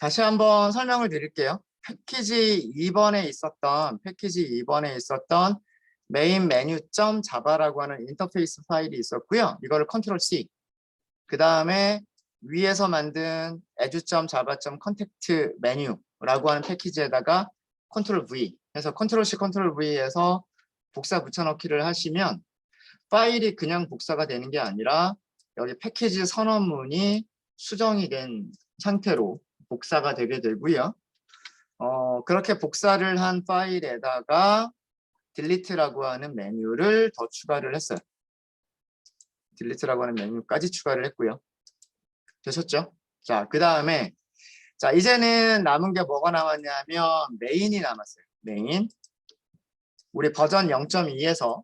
다시 한번 설명을 드릴게요. 패키지 2번에 있었던 메인 메뉴.java라고 하는 인터페이스 파일이 있었고요. 이거를 컨트롤 C. 그 다음에 위에서 만든 edu.java.context 메뉴라고 하는 패키지에다가 컨트롤 V. 해서 컨트롤 C, 컨트롤 V에서 복사 붙여넣기를 하시면 파일이 그냥 복사가 되는 게 아니라 여기 패키지 선언문이 수정이 된 상태로 복사가 되게 되고요. 그렇게 복사를 한 파일에다가 delete라고 하는 메뉴를 더 추가를 했어요. delete라고 하는 메뉴까지 추가를 했고요. 되셨죠? 자, 그 다음에 자 이제는 남은 게 뭐가 남았냐면 메인이 남았어요. 메인. 우리 버전 0.2에서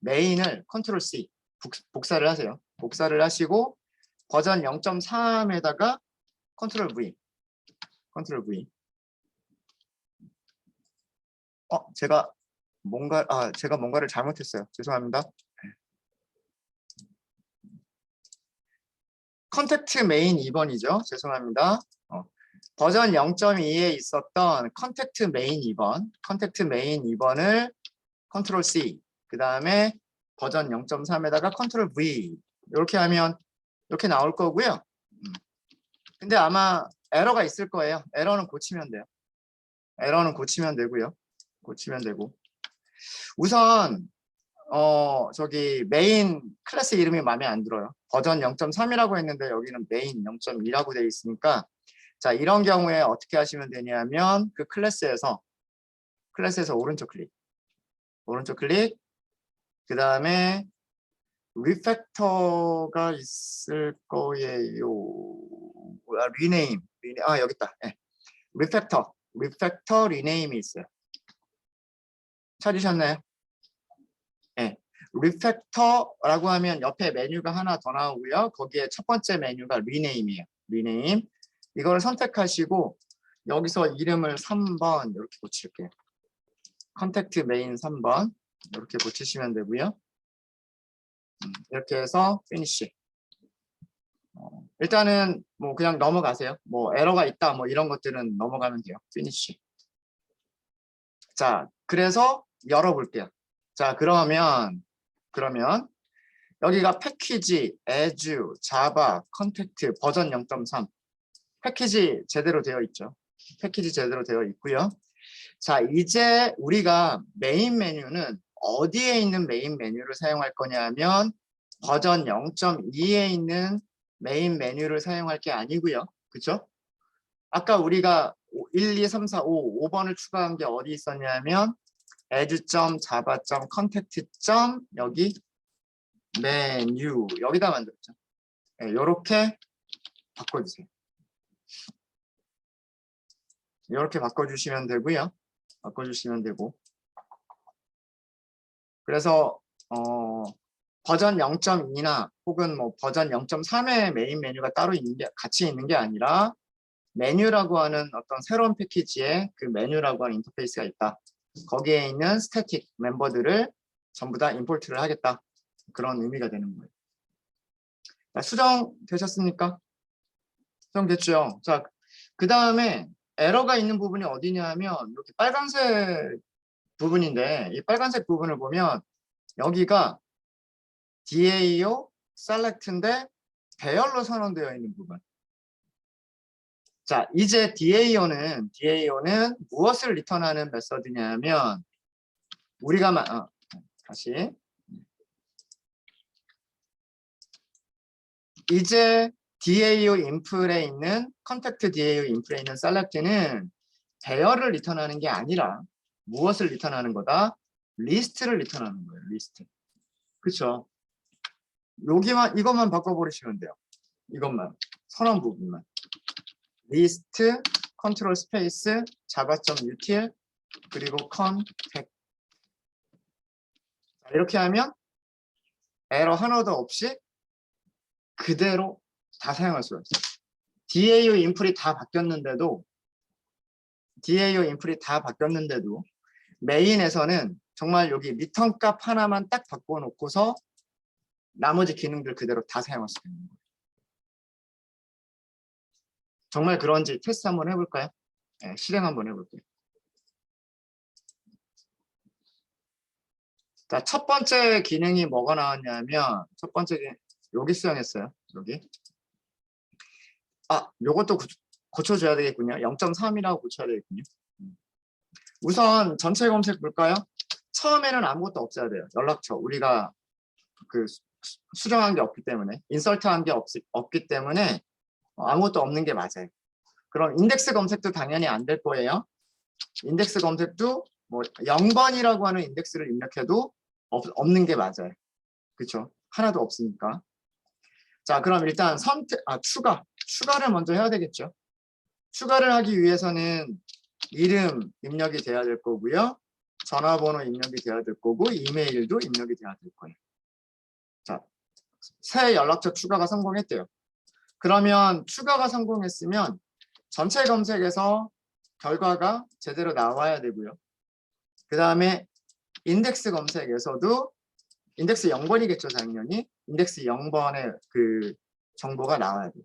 메인을 컨트롤 C 복사를 하세요. 복사를 하시고 버전 0.3에다가 컨트롤 V. 제가 뭔가를 잘못했어요. 죄송합니다. 컨택트 메인 2번이죠. 죄송합니다. 버전 0.2에 있었던 컨택트 메인 2번을 컨트롤 C, 그 다음에 버전 0.3에다가 컨트롤 V 이렇게 하면 이렇게 나올 거고요. 근데 아마 에러가 있을 거예요. 에러는 고치면 돼요. 에러는 고치면 되고요. 고치면 되고. 우선 저기 메인 클래스 이름이 마음에 안 들어요. 버전 0.3이라고 했는데 여기는 메인 0.2라고 되어 있으니까 자 이런 경우에 어떻게 하시면 되냐면 그 클래스에서 오른쪽 클릭 그 다음에 리팩터가 있을 거예요. 리네임 여기 있다. 네. 리팩터 리네임이 있어요. 찾으셨나요? 네. 리팩터라고 하면 옆에 메뉴가 하나 더 나오고요. 거기에 첫 번째 메뉴가 리네임이에요. 리네임. 이걸 선택하시고 여기서 이름을 3번 이렇게 고칠게요. 컨택트 메인 3번 이렇게 고치시면 되고요. 이렇게 해서 피니시. 일단은 뭐 그냥 넘어가세요. 뭐 에러가 있다 뭐 이런 것들은 넘어가면 돼요. 피니시. 자, 그래서 열어볼게요. 자, 그러면 여기가 패키지, edu, java, context 버전 0.3 패키지 제대로 되어 있죠. 패키지 제대로 되어 있고요. 자, 이제 우리가 메인 메뉴는 어디에 있는 메인 메뉴를 사용할 거냐면 버전 0.2에 있는 메인 메뉴를 사용할 게 아니고요. 그렇죠? 아까 우리가 1, 2, 3, 4, 5, 5번을 추가한 게 어디 있었냐면 edu.java.context. 여기 메뉴 여기다 만들었죠. 네, 이렇게 바꿔주세요. 이렇게 바꿔주시면 되고요. 바꿔주시면 되고. 그래서 버전 0.2나 혹은 뭐 버전 0.3의 메인 메뉴가 따로 같이 있는 게 아니라 메뉴라고 하는 어떤 새로운 패키지에 그 메뉴라고 하는 인터페이스가 있다. 거기에 있는 스태틱 멤버들을 전부 다 임포트를 하겠다. 그런 의미가 되는 거예요. 자, 수정 되셨습니까? 수정 됐죠? 자, 그 다음에 에러가 있는 부분이 어디냐면 이렇게 빨간색 부분인데 이 빨간색 부분을 보면 여기가 DAO select인데 배열로 선언되어 있는 부분. 자, 이제 DAO는 무엇을 리턴하는 메서드냐면 우리가 다시 이제 DAO 인플에 있는 컨택트 DAO 인플에 있는 select는 배열을 리턴하는 게 아니라 무엇을 리턴하는 거다? 리스트를 리턴하는 거예요. 리스트. 그렇죠? 이것만 바꿔버리시면 돼요. 이것만 선언 부분만. 리스트 컨트롤 스페이스 java.util 그리고 context. 이렇게 하면 에러 하나도 없이 그대로 다 사용할 수가 있어요. DAO 인플이 다 바뀌었는데도 메인에서는 정말 여기 리턴 값 하나만 딱 바꿔놓고서 나머지 기능들 그대로 다 사용할 수 있는 거예요. 정말 그런지 테스트 한번 해볼까요? 네, 실행 한번 해볼게요. 자, 첫 번째 기능이 뭐가 나왔냐면, 첫 번째 기능, 여기 수정했어요. 여기. 요것도 고쳐줘야 되겠군요. 0.3이라고 고쳐야 되겠군요. 우선 전체 검색 볼까요? 처음에는 아무것도 없어야 돼요. 연락처. 우리가 그 수정한 게 없기 때문에, 인설트한 게 없기 때문에 아무것도 없는 게 맞아요. 그럼 인덱스 검색도 당연히 안 될 거예요. 인덱스 검색도 뭐 0번이라고 하는 인덱스를 입력해도 없는 게 맞아요. 그렇죠? 하나도 없으니까. 자, 그럼 일단 추가를 먼저 해야 되겠죠. 추가를 하기 위해서는 이름 입력이 돼야 될 거고요. 전화번호 입력이 돼야 될 거고, 이메일도 입력이 돼야 될 거예요. 자, 새 연락처 추가가 성공했대요. 그러면 추가가 성공했으면 전체 검색에서 결과가 제대로 나와야 되고요. 그 다음에 인덱스 검색에서도 인덱스 0번이겠죠, 당연히. 인덱스 0번의 그 정보가 나와야 돼요.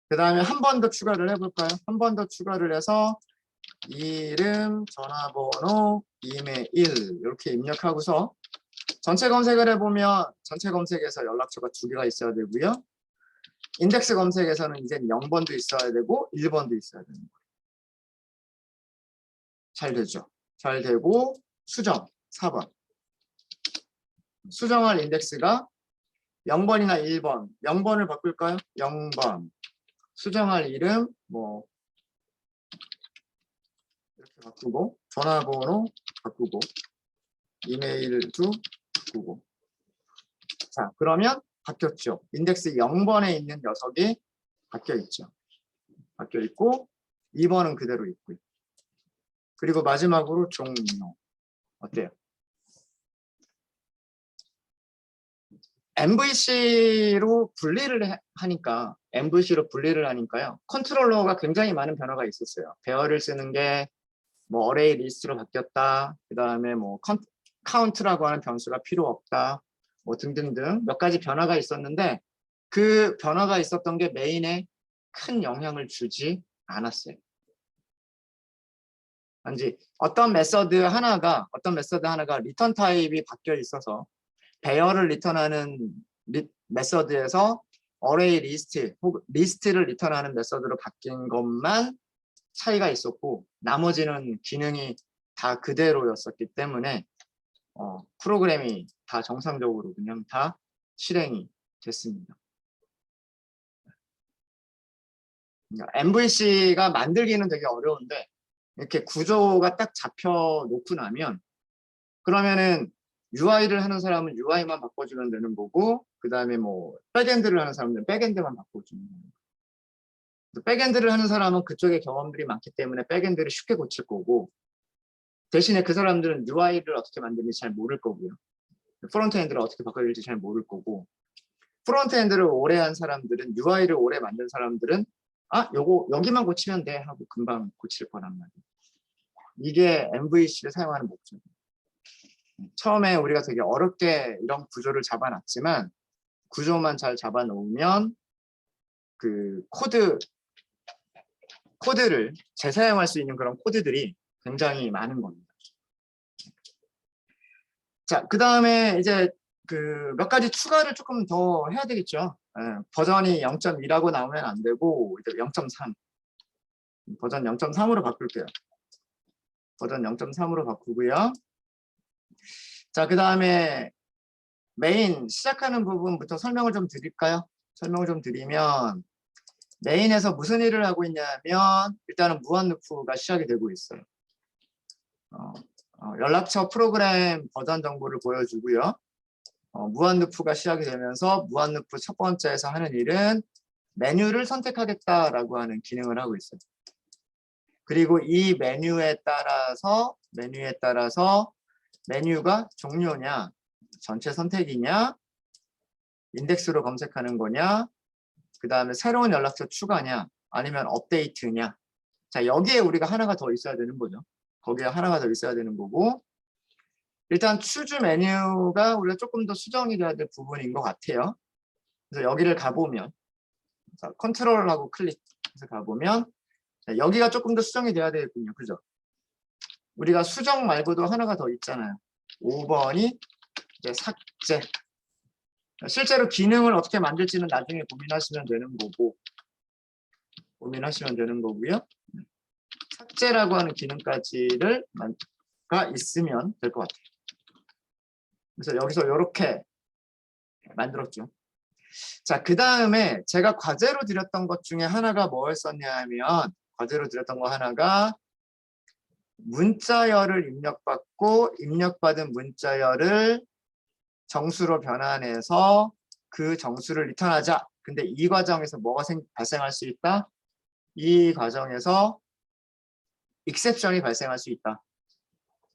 그 다음에 한 번 더 추가를 해볼까요? 한 번 더 추가를 해서 이름, 전화번호, 이메일 이렇게 입력하고서 전체 검색을 해보면 전체 검색에서 연락처가 2개가 있어야 되고요. 인덱스 검색에서는 이제 0번도 있어야 되고 1번도 있어야 되는 거예요. 잘 되죠? 잘 되고 수정 4번. 수정할 인덱스가 0번이나 1번. 0번을 바꿀까요? 0번. 수정할 이름 뭐 이렇게 바꾸고 전화번호 바꾸고 이메일도 바꾸고. 자, 그러면 바뀌었죠. 인덱스 0번에 있는 녀석이 바뀌어 있죠. 바뀌어 있고 2번은 그대로 있고요. 그리고 마지막으로 종료. 어때요? MVC로 분리를 하니까요. 컨트롤러가 굉장히 많은 변화가 있었어요. 배열을 쓰는 게 뭐 어레이 리스트로 바뀌었다. 그 다음에 뭐 카운트라고 하는 변수가 필요 없다. 뭐 등등등 몇 가지 변화가 있었는데 그 변화가 있었던 게 메인에 큰 영향을 주지 않았어요. 단지 어떤 메서드 하나가 리턴 타입이 바뀌어 있어서 배열을 리턴하는 메서드에서 어레이 리스트 혹은 리스트를 리턴하는 메서드로 바뀐 것만 차이가 있었고 나머지는 기능이 다 그대로였었기 때문에 프로그램이 다 정상적으로 그냥 다 실행이 됐습니다. MVC가 만들기는 되게 어려운데 이렇게 구조가 딱 잡혀 놓고 나면 그러면은 UI를 하는 사람은 UI만 바꿔주면 되는 거고 그 다음에 뭐 백엔드를 하는 사람들은 백엔드만 바꿔주면 되는 거고 백엔드를 하는 사람은 그쪽에 경험들이 많기 때문에 백엔드를 쉽게 고칠 거고 대신에 그 사람들은 UI를 어떻게 만드는지 잘 모를 거고요. 프론트엔드를 어떻게 바꿔줄지 잘 모를 거고 프론트엔드를 오래 한 사람들은 UI를 오래 만든 사람들은 요거 여기만 고치면 돼 하고 금방 고칠 거란 말이에요. 이게 MVC를 사용하는 목적이에요. 처음에 우리가 되게 어렵게 이런 구조를 잡아놨지만 구조만 잘 잡아놓으면 그 코드를 재사용할 수 있는 그런 코드들이 굉장히 많은 겁니다. 자, 그 다음에 이제 그 몇 가지 추가를 조금 더 해야 되겠죠. 버전이 0.2라고 나오면 안 되고 이제 0.3 버전 0.3으로 바꿀게요. 버전 0.3으로 바꾸고요. 자, 그 다음에 메인 시작하는 부분부터 설명을 좀 드릴까요? 설명을 좀 드리면 메인에서 무슨 일을 하고 있냐면 일단은 무한 루프가 시작이 되고 있어요. 연락처 프로그램 버전 정보를 보여주고요. 무한 루프가 시작이 되면서 무한 루프 첫 번째에서 하는 일은 메뉴를 선택하겠다라고 하는 기능을 하고 있어요. 그리고 이 메뉴에 따라서 메뉴가 종료냐, 전체 선택이냐, 인덱스로 검색하는 거냐, 그 다음에 새로운 연락처 추가냐, 아니면 업데이트냐. 자, 여기에 우리가 하나가 더 있어야 되는 거죠. 거기에 하나가 더 있어야 되는 거고 일단 추주 메뉴가 우리가 조금 더 수정이 돼야 될 부분인 것 같아요. 그래서 여기를 가보면 자, 컨트롤하고 클릭해서 가보면 자, 여기가 조금 더 수정이 돼야 되겠군요. 그죠? 우리가 수정 말고도 하나가 더 있잖아요. 5번이 이제 삭제. 실제로 기능을 어떻게 만들지는 나중에 고민하시면 되는 거고, 고민하시면 되는 거고요. 삭제라고 하는 기능까지를 가 있으면 될 것 같아요. 그래서 여기서 이렇게 만들었죠. 자, 그 다음에 제가 과제로 드렸던 것 중에 하나가 뭐였었냐 하면, 과제로 드렸던 거 하나가 문자열을 입력받고 입력받은 문자열을 정수로 변환해서 그 정수를 리턴하자. 근데 이 과정에서 뭐가 발생할 수 있다? 이 과정에서 익셉션이 발생할 수 있다.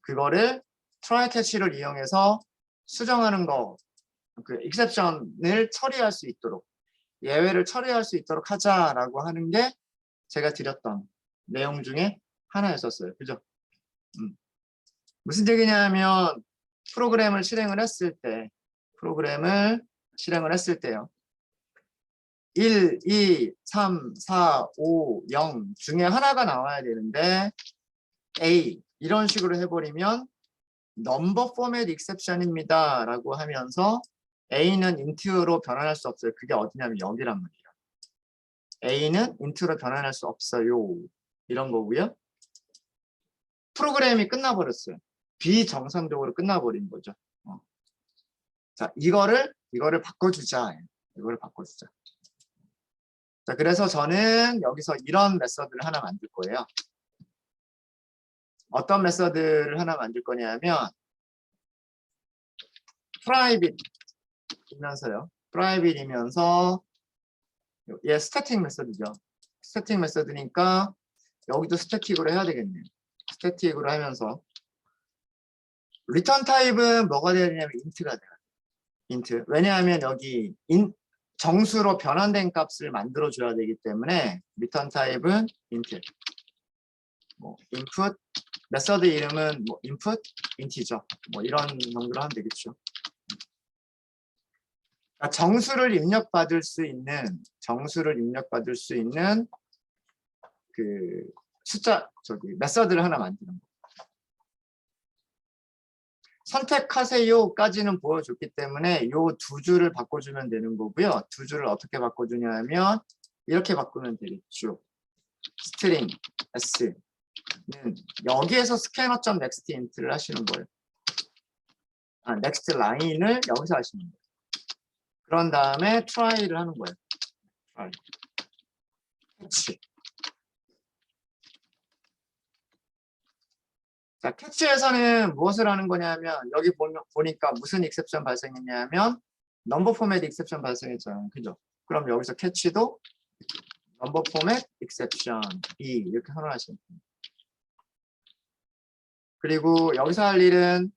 그거를 try catch를 이용해서 수정하는 거, 그 익셉션을 처리할 수 있도록, 예외를 처리할 수 있도록 하자라고 하는 게 제가 드렸던 내용 중에 하나였었어요. 그죠? 무슨 얘기냐면 프로그램을 실행을 했을 때요. 1, 2, 3, 4, 5, 0 중에 하나가 나와야 되는데 A 이런 식으로 해버리면 넘버 포맷 익셉션입니다 라고 하면서 A는 int로 변환할 수 없어요. 그게 어디냐면 여기란 말이에요. A는 int로 변환할 수 없어요. 이런 거고요. 프로그램이 끝나버렸어요. 비정상적으로 끝나버린 거죠. 자, 이거를 바꿔주자. 이거를 바꿔주자. 자, 그래서 저는 여기서 이런 메서드를 하나 만들 거예요. 어떤 메서드를 하나 만들 거냐면 private이면서요. private이면서 얘 스태틱 메서드죠. 스태틱 메서드니까 여기도 스태틱으로 해야 되겠네요. 스태틱으로 하면서 리턴 타입은 뭐가 되야 되냐면 int가 돼요. int. 왜냐하면 여기 정수로 변환된 값을 만들어 줘야 되기 때문에 리턴 타입은 int. 뭐 input 메서드 이름은 뭐 input int죠. 뭐 이런 정도로 하면 되겠죠. 그러니까 정수를 입력받을 수 있는 그 메서드를 하나 만드는 거. 선택하세요까지는 보여줬기 때문에 이 두 줄을 바꿔주면 되는 거고요. 두 줄을 어떻게 바꿔주냐면 이렇게 바꾸면 되겠죠. 스트링 s는 여기에서 scanner.next int를 하시는 거예요. next line을 여기서 하시는 거예요. 그런 다음에 try를 하는 거예요. try. catch. 자, 캐치에서는 무엇을 하는 거냐면 여기 보니까 무슨 익셉션 발생했냐면 넘버 포맷 익셉션 발생했잖아요. 그죠? 그럼 여기서 캐치도 넘버 포맷 익셉션 이렇게 선언하시면 됩니다. 그리고 여기서 할 일은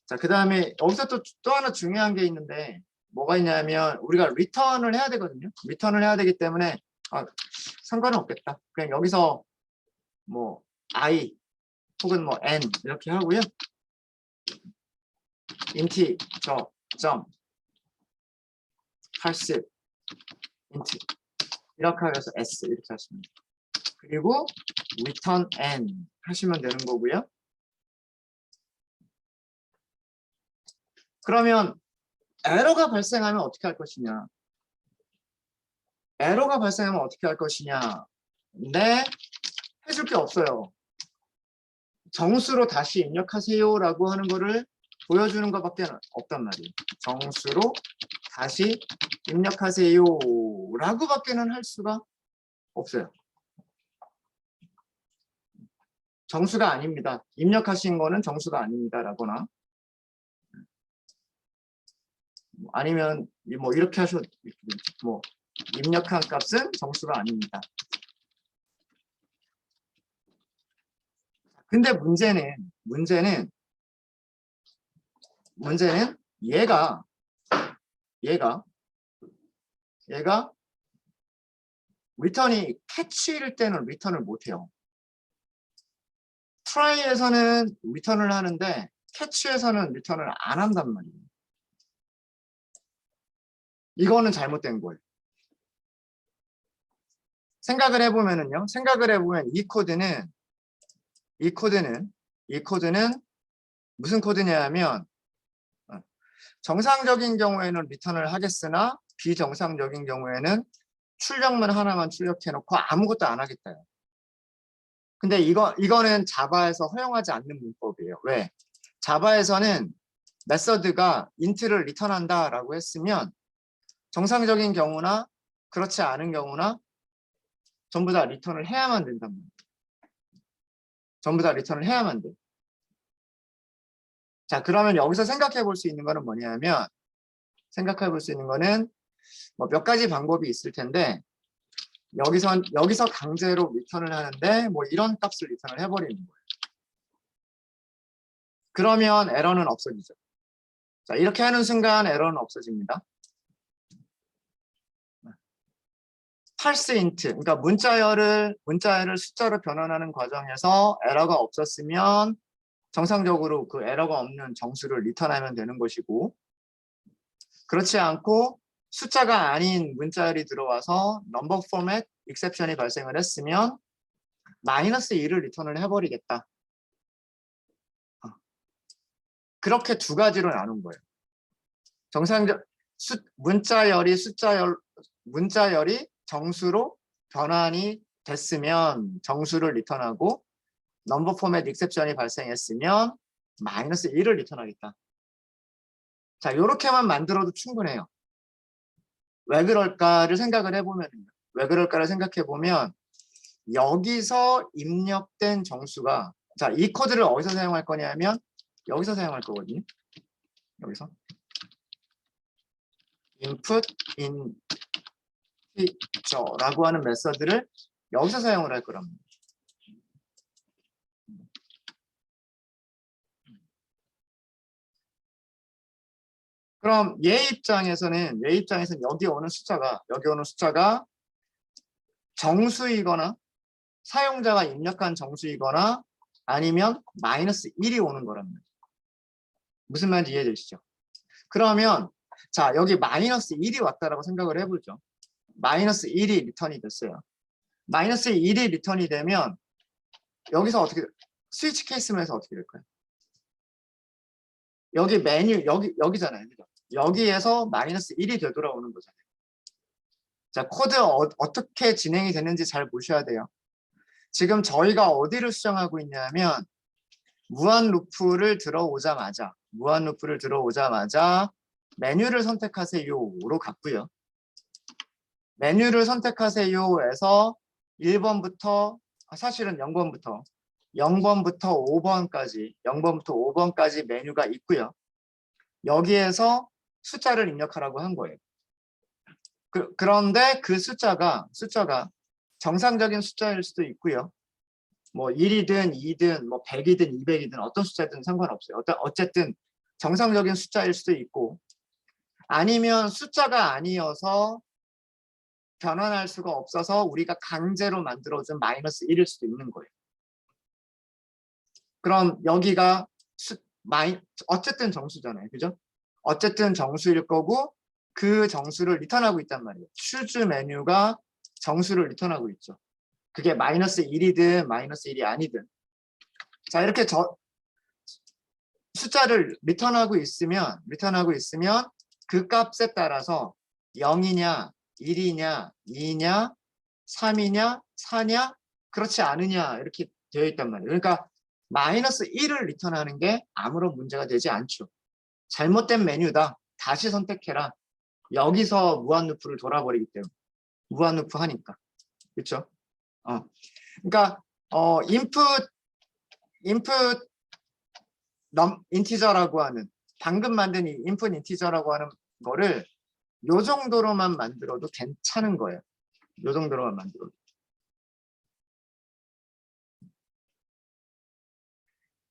자, 그다음에 여기서 또 하나 중요한 게 있는데 뭐가 있냐면 우리가 리턴을 해야 되거든요. 리턴을 해야 되기 때문에 상관은 없겠다. 그냥 여기서 뭐 I 혹은 뭐 n 이렇게 하고요. 인티저 점 80 인트 이렇게 해서 s 이렇게 하시면 돼요. 그리고 return n 하시면 되는 거고요. 그러면 에러가 발생하면 어떻게 할 것이냐? 에러가 발생하면 어떻게 할 것이냐? 네, 해줄 게 없어요. 정수로 다시 입력하세요라고 하는 거를 보여주는 것밖에 없단 말이에요. 정수로 다시 입력하세요라고 밖에는 할 수가 없어요. 정수가 아닙니다. 입력하신 거는 정수가 아닙니다라거나 아니면 뭐 이렇게 하셔도 뭐 입력한 값은 정수가 아닙니다. 근데 문제는 얘가 리턴이 캐치일 때는 리턴을 못해요. try에서는 리턴을 하는데 캐치에서는 리턴을 안 한단 말이에요. 이거는 잘못된 거예요. 생각을 해보면은요. 생각을 해보면 이 코드는 무슨 코드냐 하면 정상적인 경우에는 리턴을 하겠으나 비정상적인 경우에는 출력문 하나만 출력해 놓고 아무것도 안 하겠다. 근데 이거는 자바에서 허용하지 않는 문법이에요. 왜? 자바에서는 메서드가 인트를 리턴한다라고 했으면 정상적인 경우나 그렇지 않은 경우나 전부 다 리턴을 해야만 된단 말이에요. 전부 다 리턴을 해야만 돼. 자, 그러면 여기서 생각해 볼 수 있는 거는 뭐냐면 생각해 볼 수 있는 거는 뭐 몇 가지 방법이 있을 텐데 여기서 강제로 리턴을 하는데 뭐 이런 값을 리턴을 해버리는 거예요. 그러면 에러는 없어지죠. 자, 이렇게 하는 순간 에러는 없어집니다. parse int, 그러니까 문자열을 숫자로 변환하는 과정에서 에러가 없었으면 정상적으로 그 에러가 없는 정수를 리턴하면 되는 것이고, 그렇지 않고 숫자가 아닌 문자열이 들어와서 number format exception이 발생을 했으면 -1을 리턴을 해버리겠다. 그렇게 두 가지로 나눈 거예요. 정상적 문자열이 정수로 변환이 됐으면 정수를 리턴하고 넘버 포맷 익셉션이 발생했으면 -1을 리턴하겠다. 자, 이렇게만 만들어도 충분해요. 왜 그럴까를 생각을 해보면 여기서 입력된 정수가, 자, 이 코드를 어디서 사용할 거냐면 여기서 사용할 거거든요. 여기서 input integer라고 하는 메서드를 여기서 사용을 할 거랍니다. 그럼 얘 입장에서는 여기 오는 숫자가 정수이거나 사용자가 입력한 정수이거나 아니면 -1이 오는 거랍니다. 무슨 말인지 이해되시죠? 그러면 자, 여기 -1이 왔다라고 생각을 해보죠. -1이 리턴이 됐어요. -1이 리턴이 되면 여기서 어떻게, 스위치 케이스면서 어떻게 될까요? 여기 메뉴 여기잖아요. 그죠? 여기에서 -1이 되돌아오는 거잖아요. 자, 코드 어떻게 진행이 되는지 잘 보셔야 돼요. 지금 저희가 어디를 수정하고 있냐면 무한 루프를 들어오자마자 메뉴를 선택하세요로 갔고요. 메뉴를 선택하세요에서 1번부터 사실은 0번부터 5번까지 메뉴가 있고요. 여기에서 숫자를 입력하라고 한 거예요. 그런데 그 숫자가 정상적인 숫자일 수도 있고요. 뭐 1이든 2든 뭐 100이든 200이든 어떤 숫자든 상관없어요. 어쨌든 정상적인 숫자일 수도 있고, 아니면 숫자가 아니어서 변환할 수가 없어서 우리가 강제로 만들어준 -1일 수도 있는 거예요. 그럼 여기가 어쨌든 정수잖아요. 그죠? 어쨌든 정수일 거고 그 정수를 리턴하고 있단 말이에요. choose 메뉴가 정수를 리턴하고 있죠. 그게 -1이든 -1이 아니든. 자, 이렇게 숫자를 리턴하고 있으면 그 값에 따라서 0이냐 1이냐 2냐 3이냐 4냐 그렇지 않으냐 이렇게 되어 있단 말이에요. 그러니까 -1을 리턴하는 게 아무런 문제가 되지 않죠. 잘못된 메뉴다. 다시 선택해라. 여기서 무한루프를 돌아버리기 때문에. 무한루프 하니까. 그렇죠? 그러니까 input 인티저라고 하는, 방금 만든 이 input 인티저라고 하는 거를 요 정도로만 만들어도 괜찮은 거예요. 요 정도로만 만들어도.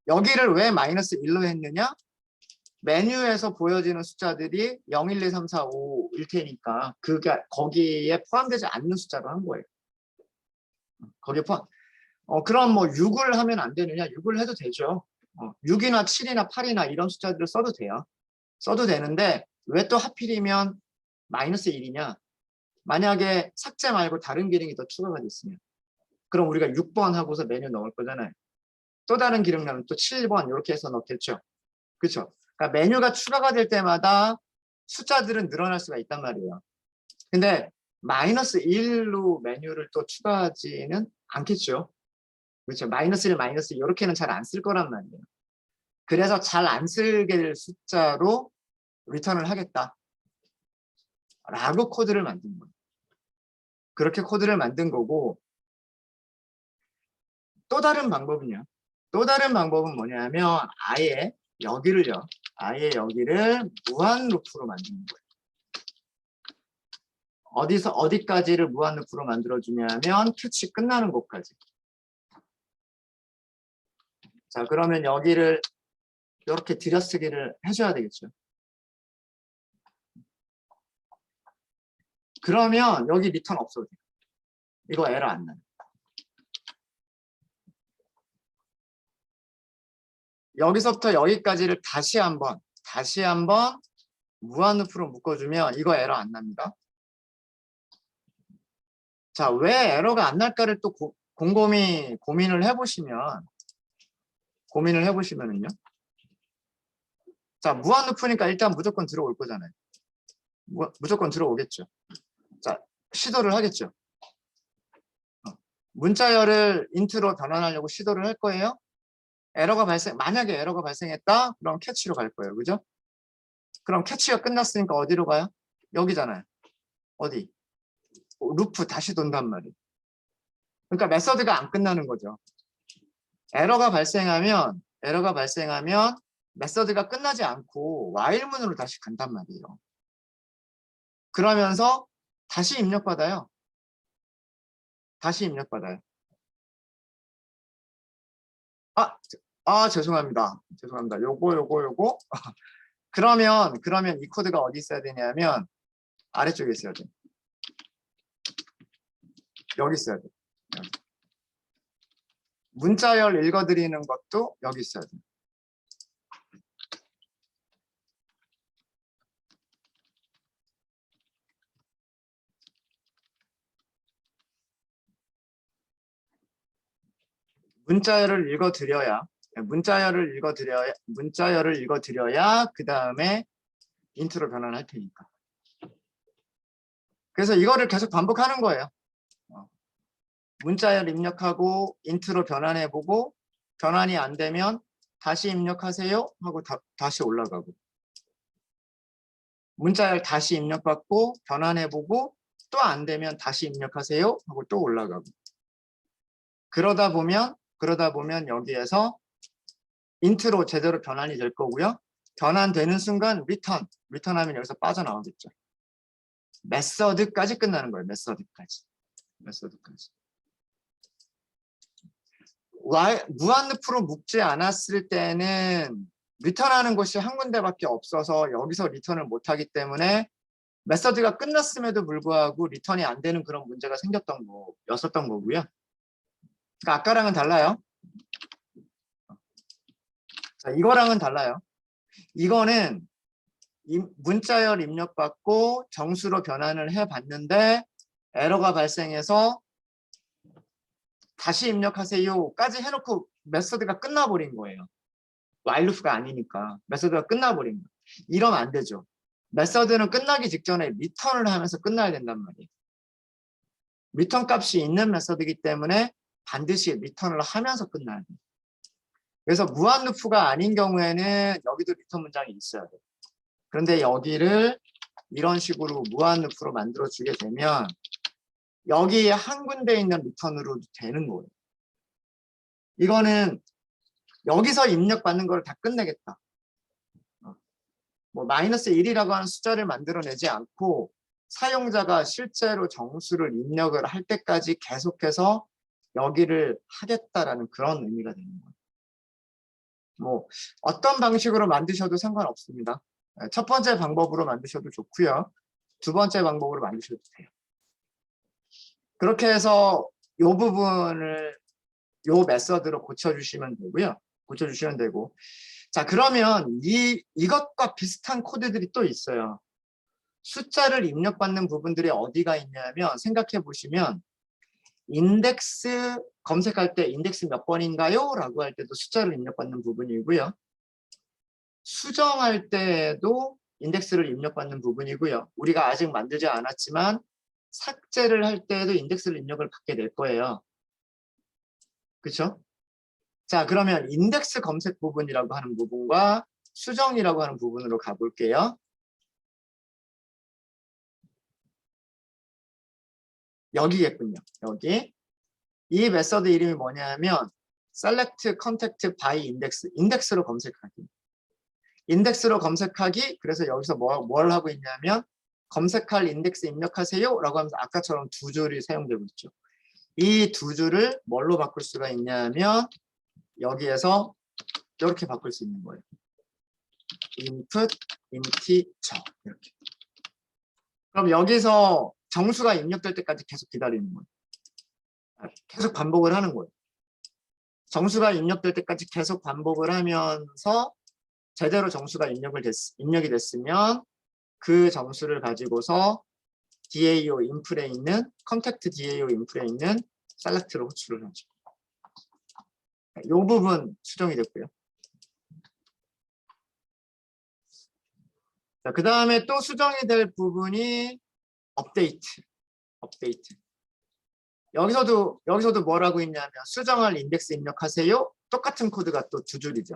여기를 왜 -1로 했느냐? 메뉴에서 보여지는 숫자들이 0, 1, 2, 3, 4, 5일 테니까 거기에 포함되지 않는 숫자로 한 거예요. 거기에 그럼 뭐 6을 하면 안 되느냐? 6을 해도 되죠. 6이나 7이나 8이나 이런 숫자들을 써도 돼요. 써도 되는데 왜 또 하필이면 -1이냐? 만약에 삭제 말고 다른 기능이 더 추가가 됐으면 그럼 우리가 6번 하고서 메뉴 넣을 거잖아요. 또 다른 기능 나면 또 7번 이렇게 해서 넣겠죠. 그렇죠? 그러니까 메뉴가 추가가 될 때마다 숫자들은 늘어날 수가 있단 말이에요. 근데 마이너스 1로 메뉴를 또 추가하지는 않겠죠. 그렇죠? 마이너스 1, 마이너스 2 이렇게는 잘 안 쓸 거란 말이에요. 그래서 잘 안 쓰게 될 숫자로 리턴을 하겠다. 라고 코드를 만든 거예요. 그렇게 코드를 만든 거고 또 다른 방법은요. 또 다른 방법은 뭐냐면 아예 여기를요. 아예 여기를 무한 루프로 만드는 거예요. 어디서 어디까지를 무한 루프로 만들어주냐면 캐치 끝나는 곳까지. 자, 그러면 여기를 이렇게 들여쓰기를 해줘야 되겠죠. 그러면 여기 리턴 없어도 돼요. 이거 에러 안 나요. 여기서부터 여기까지를 다시 한번 무한 루프로 묶어주면 이거 에러 안 납니다. 자, 왜 에러가 안 날까를 또 곰곰이 고민을 해보시면은요. 자, 무한 루프니까 일단 무조건 들어올 거잖아요. 무조건 들어오겠죠. 자, 시도를 하겠죠. 문자열을 인트로 변환하려고 시도를 할 거예요. 만약에 에러가 발생했다, 그럼 캐치로 갈 거예요. 그죠? 그럼 캐치가 끝났으니까 어디로 가요? 여기잖아요. 어디? 루프 다시 돈단 말이에요. 그러니까 메서드가 안 끝나는 거죠. 에러가 발생하면 메서드가 끝나지 않고 while문으로 다시 간단 말이에요. 그러면서 다시 입력받아요. 죄송합니다. 요거. 그러면 이 코드가 어디 있어야 되냐면 아래쪽에 있어야 돼. 여기 있어야 돼. 여기. 문자열 읽어드리는 것도 여기 있어야 돼. 문자열을 읽어드려야 그 다음에 인트로 변환할 테니까. 그래서 이거를 계속 반복하는 거예요. 문자열 입력하고 인트로 변환해보고 변환이 안 되면 다시 입력하세요 하고 다시 올라가고 문자열 다시 입력받고 변환해보고 또 안 되면 다시 입력하세요 하고 또 올라가고 그러다 보면 여기에서 인트로 제대로 변환이 될 거고요. 변환되는 순간 리턴하면 여기서 빠져나오겠죠. 메서드까지 끝나는 거예요. 메서드까지. 무한 루프로 묶지 않았을 때는 리턴하는 곳이 한 군데밖에 없어서 여기서 리턴을 못하기 때문에 메서드가 끝났음에도 불구하고 리턴이 안 되는 그런 문제가 였었던 거고요. 그러니까 아까랑은 달라요. 자, 이거랑은 달라요. 이거는 문자열 입력받고 정수로 변환을 해봤는데 에러가 발생해서 다시 입력하세요까지 해놓고 메서드가 끝나버린 거예요. while루프가 아니니까 메서드가 끝나버린 거예요. 이러면 안 되죠. 메서드는 끝나기 직전에 리턴을 하면서 끝나야 된단 말이에요. 리턴 값이 있는 메서드이기 때문에 반드시 리턴을 하면서 끝나야 돼요. 그래서 무한 루프가 아닌 경우에는 여기도 리턴 문장이 있어야 돼요. 그런데 여기를 이런 식으로 무한 루프로 만들어 주게 되면 여기에 한 군데 있는 리턴으로 되는 거예요. 이거는 여기서 입력받는 걸 다 끝내겠다. 뭐 마이너스 1이라고 하는 숫자를 만들어내지 않고 사용자가 실제로 정수를 입력을 할 때까지 계속해서 여기를 하겠다라는 그런 의미가 되는 거예요. 뭐 어떤 방식으로 만드셔도 상관없습니다. 첫 번째 방법으로 만드셔도 좋고요. 두 번째 방법으로 만드셔도 돼요. 그렇게 해서 이 부분을 이 메서드로 고쳐주시면 되고 자, 그러면 이것과 비슷한 코드들이 또 있어요. 숫자를 입력받는 부분들이 어디가 있냐면 생각해 보시면 인덱스 검색할 때 인덱스 몇 번인가요? 라고 할 때도 숫자를 입력받는 부분이고요. 수정할 때도 인덱스를 입력받는 부분이고요. 우리가 아직 만들지 않았지만 삭제를 할 때도 인덱스를 입력을 받게 될 거예요. 그렇죠? 자, 그러면 인덱스 검색 부분이라고 하는 부분과 수정이라고 하는 부분으로 가볼게요. 여기겠군요. 여기. 이 메서드 이름이 뭐냐면 select contact by index, 인덱스로 검색하기. 인덱스로 검색하기. 그래서 여기서 뭘 하고 있냐면 검색할 인덱스 입력하세요 라고 하면서 아까처럼 두 줄이 사용되고 있죠. 이 두 줄을 뭘로 바꿀 수가 있냐면 여기에서 이렇게 바꿀 수 있는 거예요. input, integer 이렇게. 그럼 여기서 정수가 입력될 때까지 계속 기다리는 거예요. 계속 반복을 하는 거예요. 정수가 입력될 때까지 계속 반복을 하면서 제대로 정수가 입력이 됐으면 그 정수를 가지고서 DAO 인풀에 있는 컨택트 DAO 인풀에 있는 셀렉트로 호출을 하죠. 이 부분 수정이 됐고요. 그 다음에 또 수정이 될 부분이 업데이트. 여기서도 뭐라고 있냐면 수정할 인덱스 입력하세요. 똑같은 코드가 또 두 줄이죠.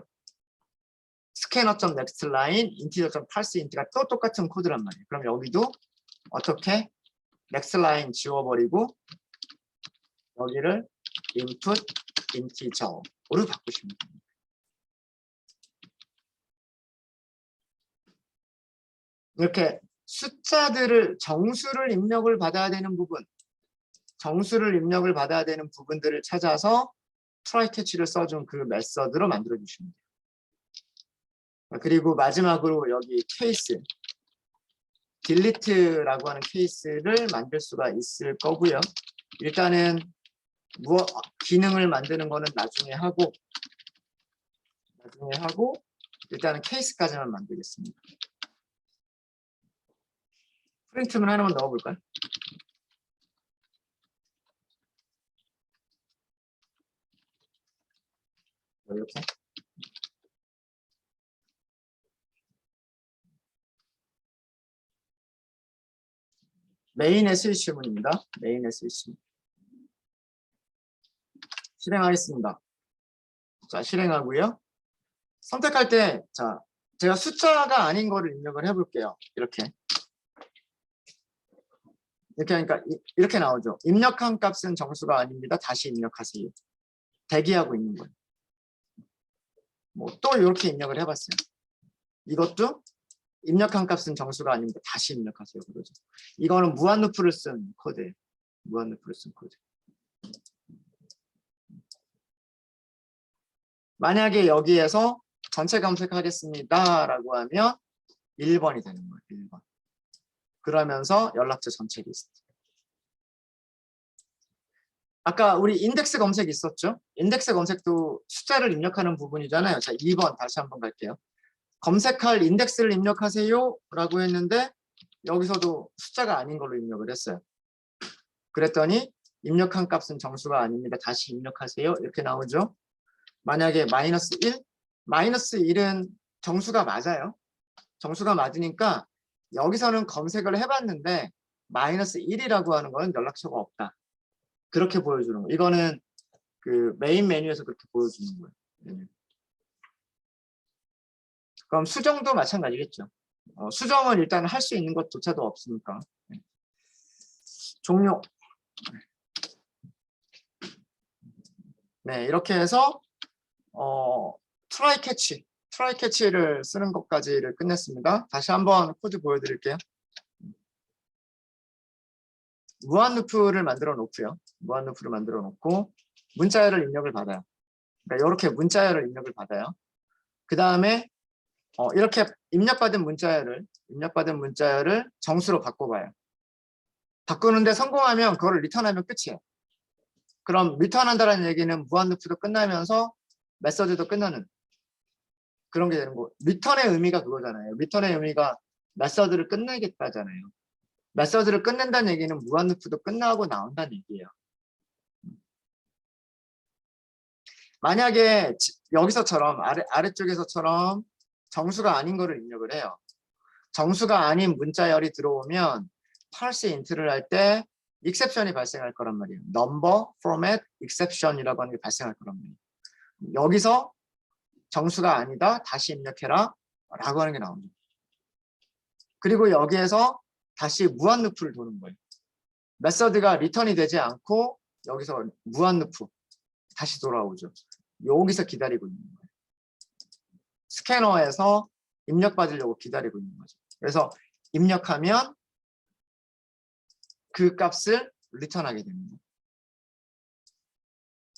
scanner.nextLine, integer.parseInt가 또 똑같은 코드란 말이에요. 그럼 여기도 어떻게 nextLine 지워버리고 여기를 input integer로 바꾸시면 됩니다. 이렇게 숫자들을 정수를 입력을 받아야 되는 부분, 정수를 입력을 받아야 되는 부분들을 찾아서 try catch를 써준 그 메서드로 만들어 주시면 돼요. 그리고 마지막으로 여기 케이스, delete라고 하는 케이스를 만들 수가 있을 거고요. 일단은 기능을 만드는 거는 나중에 하고 일단은 케이스까지만 만들겠습니다. 프린트만 하나만 넣어볼까요? 이렇게. 메인 SH문입니다. 메인 SH. 실행하겠습니다. 자, 실행하고요. 선택할 때, 자, 제가 숫자가 아닌 거를 입력을 해볼게요. 이렇게 하니까 이렇게 나오죠. 입력한 값은 정수가 아닙니다. 다시 입력하세요. 대기하고 있는 거예요. 또 이렇게 입력을 해봤어요. 이것도 입력한 값은 정수가 아닙니다. 다시 입력하세요. 그러죠. 이거는 무한 루프를 쓴 코드예요. 무한 루프를 쓴 코드. 만약에 여기에서 전체 검색하겠습니다 라고 하면 1번이 되는 거예요. 1번. 그러면서 연락처 전체 리스트. 아까 우리 인덱스 검색 있었죠? 인덱스 검색도 숫자를 입력하는 부분이잖아요. 자, 2번 다시 한번 갈게요. 검색할 인덱스를 입력하세요 라고 했는데 여기서도 숫자가 아닌 걸로 입력을 했어요. 그랬더니 입력한 값은 정수가 아닙니다. 다시 입력하세요. 이렇게 나오죠. 만약에 마이너스 1? 마이너스 1은 정수가 맞아요. 정수가 맞으니까 여기서는 검색을 해봤는데 마이너스 1이라고 하는 건 연락처가 없다. 그렇게 보여주는 거예요. 이거는 그 메인 메뉴에서 그렇게 보여주는 거예요. 그럼 수정도 마찬가지겠죠. 수정은 일단 할 수 있는 것조차도 없으니까. 종료. 네, 이렇게 해서 트라이 캐치를 쓰는 것까지를 끝냈습니다. 다시 한번 코드 보여드릴게요. 무한 루프를 만들어 놓고요. 무한 루프를 만들어 놓고 문자열을 입력을 받아요. 그러니까 이렇게 문자열을 입력을 받아요. 그 다음에 이렇게 입력받은 문자열을 정수로 바꿔봐요. 바꾸는데 성공하면 그거를 리턴하면 끝이에요. 그럼 리턴한다는 얘기는 무한 루프도 끝나면서 메서드도 끝나는 그런 게 되는 거. 리턴의 의미가 그거잖아요. 리턴의 의미가 메서드를 끝내겠다잖아요. 메서드를 끝낸다는 얘기는 무한루프도 끝나고 나온다는 얘기예요. 만약에 여기서처럼 아래쪽에서처럼 정수가 아닌 거를 입력을 해요. 정수가 아닌 문자열이 들어오면 parse int를 할 때 exception이 발생할 거란 말이에요. number, format, exception이라고 하는 게 발생할 거란 말이에요. 여기서 정수가 아니다, 다시 입력해라 라고 하는 게 나옵니다. 그리고 여기에서 다시 무한루프를 도는 거예요. 메서드가 리턴이 되지 않고 여기서 무한루프 다시 돌아오죠. 여기서 기다리고 있는 거예요. 스캐너에서 입력 받으려고 기다리고 있는 거죠. 그래서 입력하면 그 값을 리턴하게 됩니다.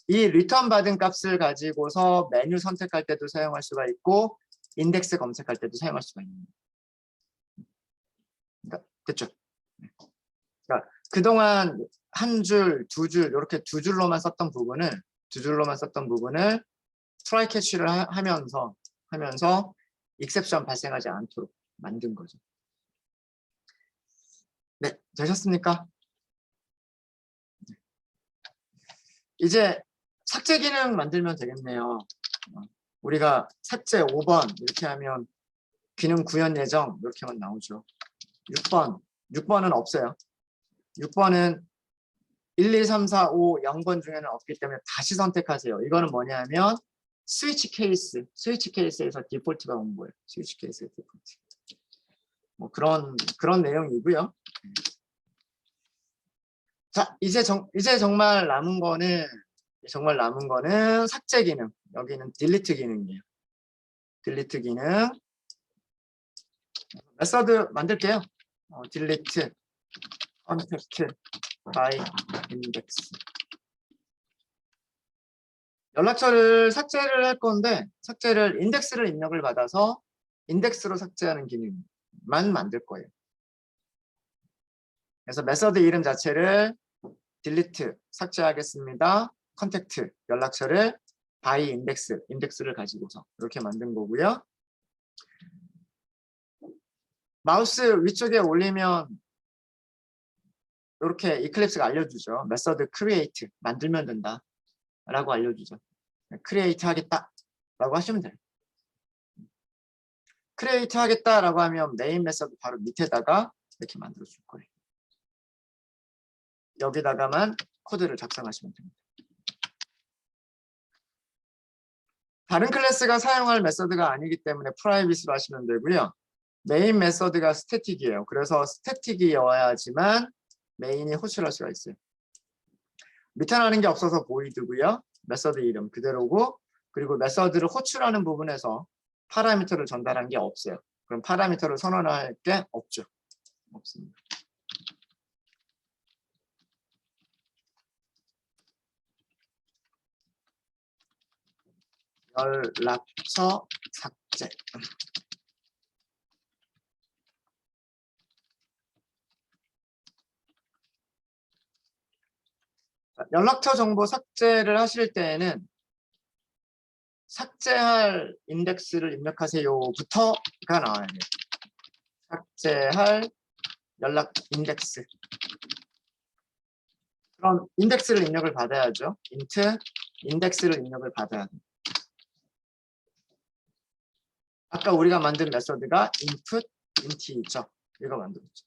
이 리턴 받은 값을 가지고서 메뉴 선택할 때도 사용할 수가 있고 인덱스 검색할 때도 사용할 수가 있는 거예요. 그러니까 됐죠? 그러니까 그동안 한 줄, 두 줄 이렇게 두 줄로만 썼던 부분을 트라이 캐치를 하면서 익셉션 발생하지 않도록 만든 거죠. 네, 되셨습니까? 이제 삭제 기능 만들면 되겠네요. 우리가 삭제 5번 이렇게 하면 기능 구현 예정 이렇게만 나오죠. 6번은 없어요. 6번은 1, 2, 3, 4, 5, 0번 중에는 없기 때문에 다시 선택하세요. 이거는 뭐냐면 스위치 케이스에서 디폴트가 온 거예요. 스위치 케이스의 디폴트. 뭐 그런 내용이고요. 자, 이제 정말 남은 거는 삭제 기능. 여기는 딜리트 기능이에요. 딜리트 기능. 메서드 만들게요. 딜리트 컨택트 by index. 연락처를 삭제를 할 건데 인덱스를 입력을 받아서 인덱스로 삭제하는 기능만 만들 거예요. 그래서 메서드 이름 자체를 딜리트 삭제하겠습니다. 컨택트 연락처를 by 인덱스를 가지고서 이렇게 만든 거고요. 마우스 위쪽에 올리면 이렇게 이클립스가 알려주죠. 메서드 create 만들면 된다 라고 알려주죠. create 하겠다 라고 하시면 돼요. create 하겠다 라고 하면 메인 메서드 바로 밑에다가 이렇게 만들어 줄 거예요. 여기다가만 코드를 작성하시면 됩니다. 다른 클래스가 사용할 메서드가 아니기 때문에 프라이빗으로 하시면 되고요. 메인 메서드가 스태틱이에요. 그래서 스태틱이어야지만 메인이 호출할 수가 있어요. 리턴하는 게 없어서 보이드고요. 메서드 이름 그대로고 그리고 메서드를 호출하는 부분에서 파라미터를 전달한 게 없어요. 그럼 파라미터를 선언할 게 없죠. 없습니다. 연락처 삭제. 연락처 정보 삭제를 하실 때에는 삭제할 인덱스를 입력하세요부터가 나와야 돼요. 삭제할 연락 인덱스. 그럼 인덱스를 입력을 받아야죠. int 인덱스를 입력을 받아야 돼요. 아까 우리가 만든 메서드가 input int이죠. 이거 만들었죠.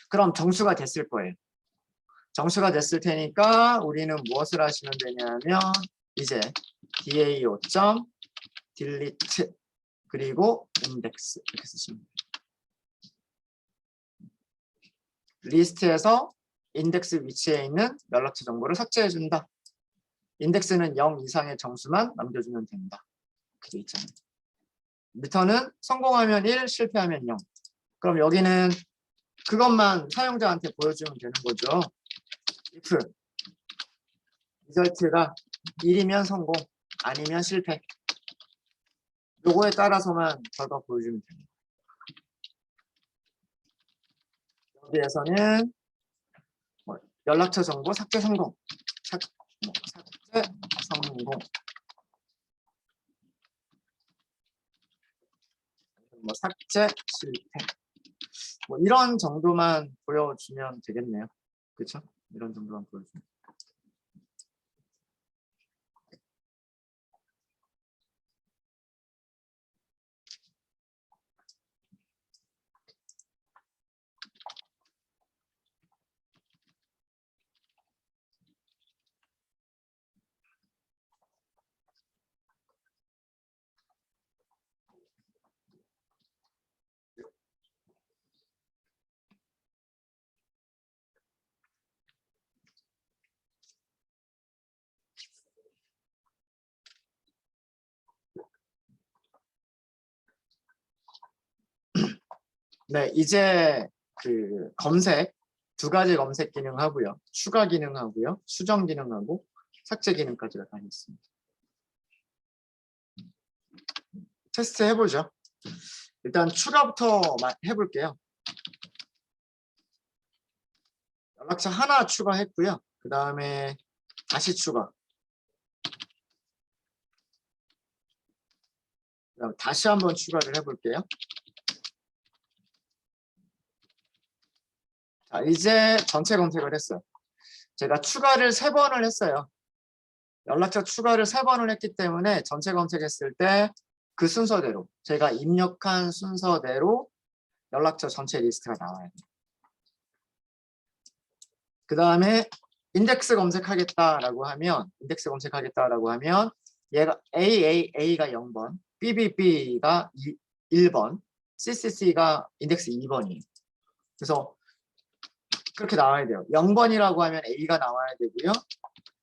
그럼 정수가 됐을 거예요. 정수가 됐을 테니까 우리는 무엇을 하시면 되냐면 이제 dao. delete 그리고 index 이렇게 쓰시면 돼요. 리스트에서 인덱스 위치에 있는 연락처 정보를 삭제해준다. 인덱스는 0 이상의 정수만 남겨주면 된다. 이렇게 돼 있잖아요. 리턴은 성공하면 1, 실패하면 0. 그럼 여기는 그것만 사용자한테 보여주면 되는 거죠. if 리절트가 1이면 성공, 아니면 실패. 요거에 따라서만 결과 보여주면 됩니다. 여기에서는 연락처 정보 삭제 성공, 삭제 성공. 뭐 삭제, 실패. 뭐 이런 정도만 보여주면 되겠네요. 그렇죠? 이런 정도만 보여주면. 네, 이제 그 검색 두 가지 검색 기능 하고요. 추가 기능 하고요. 수정 기능하고 삭제 기능까지가 다 있습니다. 테스트 해보죠. 일단 추가부터 해볼게요. 연락처 하나 추가했고요. 그 다음에 다시 추가. 그다음 다시 한번 추가를 해볼게요. 자, 이제 전체 검색을 했어요. 제가 추가를 3번을 했어요. 연락처 추가를 3번을 했기 때문에 전체 검색했을 때 그 순서대로 제가 입력한 순서대로 연락처 전체 리스트가 나와야 돼요. 그 다음에 인덱스 검색하겠다라고 하면 얘가 AAA가 0번, BBB가 1번, CCC가 인덱스 2번이에요. 그래서 그렇게 나와야 돼요. 0번이라고 하면 A가 나와야 되고요.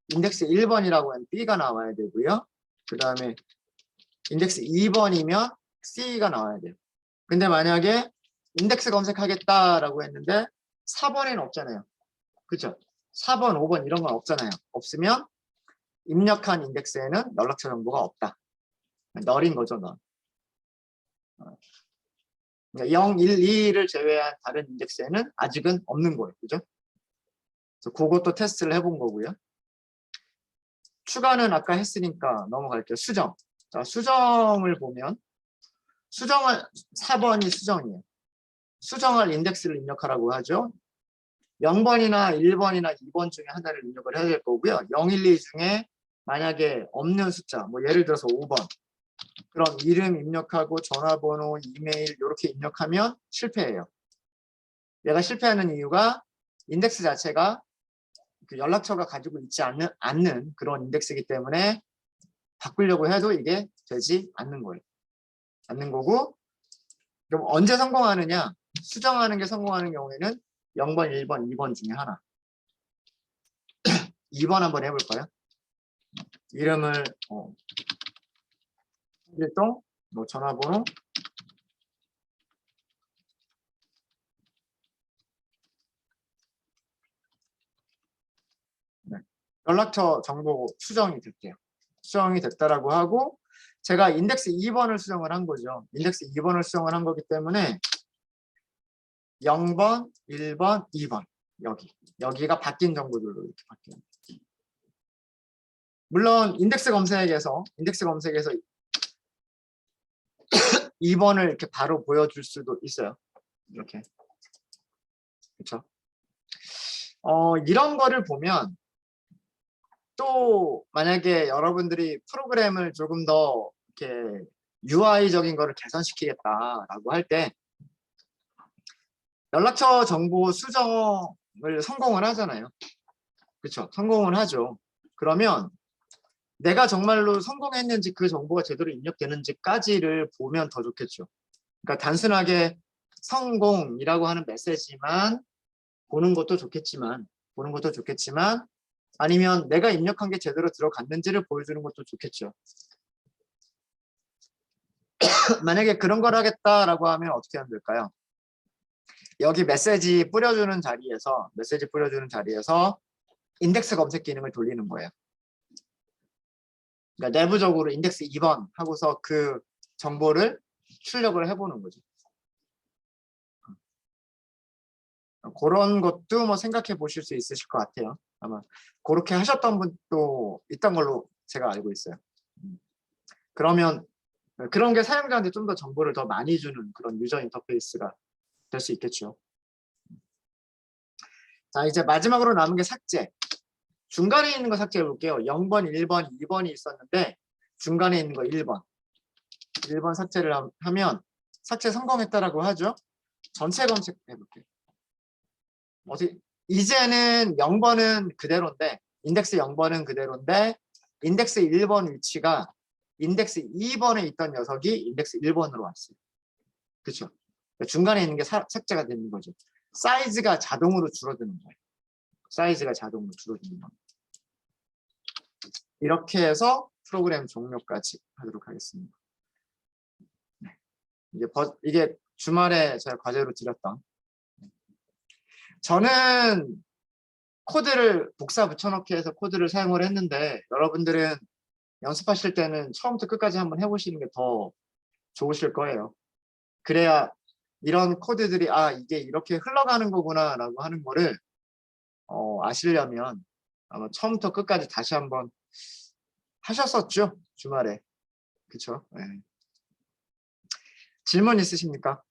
인덱스 1번이라고 하면 B가 나와야 되고요. 그 다음에 인덱스 2번이면 C가 나와야 돼요. 근데 만약에 인덱스 검색하겠다라고 했는데 4번에는 없잖아요. 그죠? 4번, 5번 이런 건 없잖아요. 없으면 입력한 인덱스에는 연락처 정보가 없다. 널인 거죠, 널. 0, 1, 2를 제외한 다른 인덱스에는 아직은 없는 거예요. 그죠? 그래서 그것도 테스트를 해본 거고요. 추가는 아까 했으니까 넘어갈게요. 수정. 자, 수정을 보면 수정을 4번이 수정이에요. 수정할 인덱스를 입력하라고 하죠. 0번이나 1번이나 2번 중에 하나를 입력을 해야 될 거고요. 0, 1, 2 중에 만약에 없는 숫자, 뭐 예를 들어서 5번. 그럼 이름 입력하고 전화번호, 이메일 이렇게 입력하면 실패해요. 얘가 실패하는 이유가 인덱스 자체가 그 연락처가 가지고 있지 않는 그런 인덱스이기 때문에 바꾸려고 해도 이게 되지 않는 거예요. 않는 거고, 그럼 언제 성공하느냐? 수정하는 게 성공하는 경우에는 0번, 1번, 2번 중에 하나. 2번 한번 해볼까요? 이름을 일동, 뭐 전화번호, 네. 연락처 정보 수정이 됐대요. 수정이 됐다라고 하고 제가 인덱스 2번을 수정을 한 거죠. 인덱스 2번을 수정을 한 거기 때문에 0번, 1번, 2번 여기가 바뀐 정보들로 이렇게 바뀌어요. 물론 인덱스 검색에서 2번을 이렇게 바로 보여줄 수도 있어요. 이렇게. 그렇죠? 이런 거를 보면 또 만약에 여러분들이 프로그램을 조금 더 이렇게 UI적인 거를 개선시키겠다라고 할 때 연락처 정보 수정을 성공을 하잖아요. 그렇죠? 성공을 하죠. 그러면 내가 정말로 성공했는지 그 정보가 제대로 입력되는지까지를 보면 더 좋겠죠. 그러니까 단순하게 성공이라고 하는 메시지만 보는 것도 좋겠지만 아니면 내가 입력한 게 제대로 들어갔는지를 보여주는 것도 좋겠죠. 만약에 그런 걸 하겠다라고 하면 어떻게 하면 될까요? 여기 메시지 뿌려주는 자리에서 인덱스 검색 기능을 돌리는 거예요. 그러니까 내부적으로 인덱스 2번 하고서 그 정보를 출력을 해보는 거죠. 그런 것도 뭐 생각해 보실 수 있으실 것 같아요. 아마 그렇게 하셨던 분도 있던 걸로 제가 알고 있어요. 그러면 그런 게 사용자한테 좀 더 정보를 더 많이 주는 그런 유저 인터페이스가 될 수 있겠죠. 자, 이제 마지막으로 남은 게 삭제. 중간에 있는 거 삭제해 볼게요. 0번, 1번, 2번이 있었는데 중간에 있는 거 1번. 1번 삭제를 하면 삭제 성공했다라고 하죠. 전체 검색해 볼게요. 이제는 0번은 그대로인데 인덱스 0번은 그대로인데 인덱스 1번 위치가 인덱스 2번에 있던 녀석이 인덱스 1번으로 왔어요. 그렇죠? 중간에 있는 게 삭제가 되는 거죠. 사이즈가 자동으로 줄어드는 거예요. 사이즈가 자동으로 줄어드는 거예요. 이렇게 해서 프로그램 종료까지 하도록 하겠습니다. 이게 주말에 제가 과제로 드렸던. 저는 코드를 복사 붙여넣기 해서 코드를 사용을 했는데 여러분들은 연습하실 때는 처음부터 끝까지 한번 해보시는 게 더 좋으실 거예요. 그래야 이런 코드들이 이게 이렇게 흘러가는 거구나 라고 하는 거를 아시려면 아마 처음부터 끝까지 다시 한번 하셨었죠? 주말에. 그쵸? 네. 질문 있으십니까?